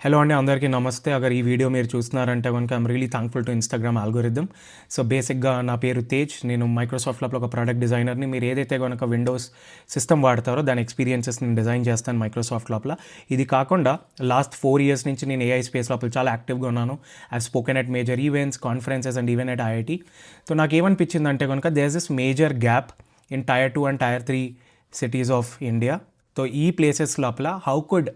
Hello అండి, అందరికీ నమస్తే. అగర్ ఈ వీడియో మీరు చూస్తున్నారంటే కనుక I'm really thankful to Instagram algorithm. So బేసిక్గా నా పేరు తేజ్. నేను మైక్రోసాఫ్ట్ ల్యాబ్లో ఒక ప్రోడక్ట్ డిజైనర్ని. మీరు ఏదైతే కనుక విండోస్ సిస్టమ్ వాడతారో దాని ఎక్స్పీరియన్సెస్ నేను డిజైన్ చేస్తాను మైక్రోసాఫ్ట్ ల్యాబ్లో. ఇది కాకుండా లాస్ట్ 4 years నుంచి నేను ఏఐ స్పేస్ లోపల చాలా యాక్టివ్గా ఉన్నాను. I spoken at major events, conferences and even at IIT. So నాకు ఏమనిపించిందంటే కనుక there is this major gap in Tier 2 and Tier 3 cities of India. So ఈ ప్లేసెస్ లోపల how could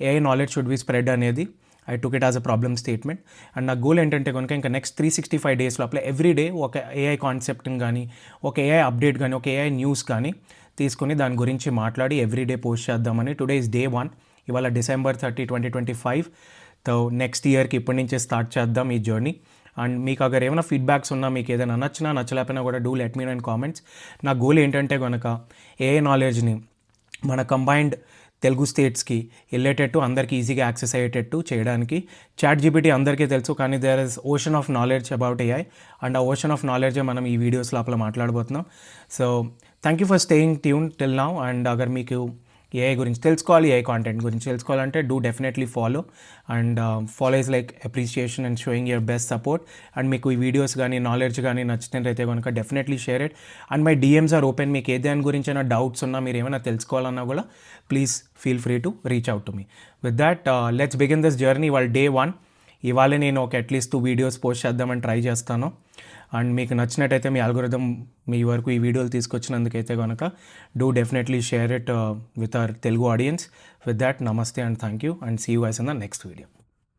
AI knowledge should be spread అనేది I took it as a problem statement. And నా goal ఏంటంటే కనుక ఇంకా నెక్స్ట్ 365 days లోపల every day ఒక AI కాన్సెప్ట్ని కానీ, ఒక ఏఐ అప్డేట్ కానీ, ఒక ఏఐ న్యూస్ కానీ తీసుకొని దాని గురించి మాట్లాడి ఎవ్రీడే పోస్ట్ చేద్దామని. Today is Day 1. ఇవాళ December 30, 2025. సో నెక్స్ట్ ఇయర్కి ఇప్పటి నుంచే స్టార్ట్ చేద్దాం ఈ జర్నీ. అండ్ మీకు అగర్ ఏమైనా ఫీడ్బ్యాక్స్ ఉన్నా, మీకు ఏదైనా నచ్చినా నచ్చలేకపోయినా కూడా do let me know in comments. నా గోల్ ఏంటంటే కనుక ఏఐ నాలెడ్జ్ని మన కంబైన్డ్ తెలుగు స్టేట్స్కి వెళ్ళేటట్టు, అందరికీ ఈజీగా యాక్సెస్ అయ్యేటట్టు చేయడానికి. ChatGPT అందరికీ తెలుసు, కానీ there is ocean of knowledge about AI. And ఆ ఓషన్ ఆఫ్ నాలెడ్జే మనం ఈ వీడియోస్ లోపల మాట్లాడబోతున్నాం. So thank you for staying tune till now. And అగర్ మీకు ఏఐ గురించి తెలుసుకోవాలి, ఏఐ కాంటెంట్ గురించి తెలుసుకోవాలంటే do definitely follow. And follow is like appreciation and showing your best support. And మీకు ఈ వీడియోస్ కానీ, నాలెడ్జ్ కానీ నచ్చినట్లయితే కనుక definitely share it. And my DMs are open. మీకు ఏ దాని గురించి అయినా డౌట్స్ ఉన్నా, మీరు ఏమైనా తెలుసుకోవాలన్నా కూడా please feel free to reach out to me. With that let's begin this journey. ఇవాళ Day 1. ఇవాళ నేను ఒక అట్లీస్ట్ 2 వీడియోస్ పోస్ట్ చేద్దామని ట్రై చేస్తాను. అండ్ మీకు నచ్చినట్టయితే, మీ అల్గోరిథం మీ వరకు ఈ వీడియోలు తీసుకొచ్చినందుకైతే కనుక do definitely share it with our Telugu audience. With that namaste and thank you and see you guys in the next video.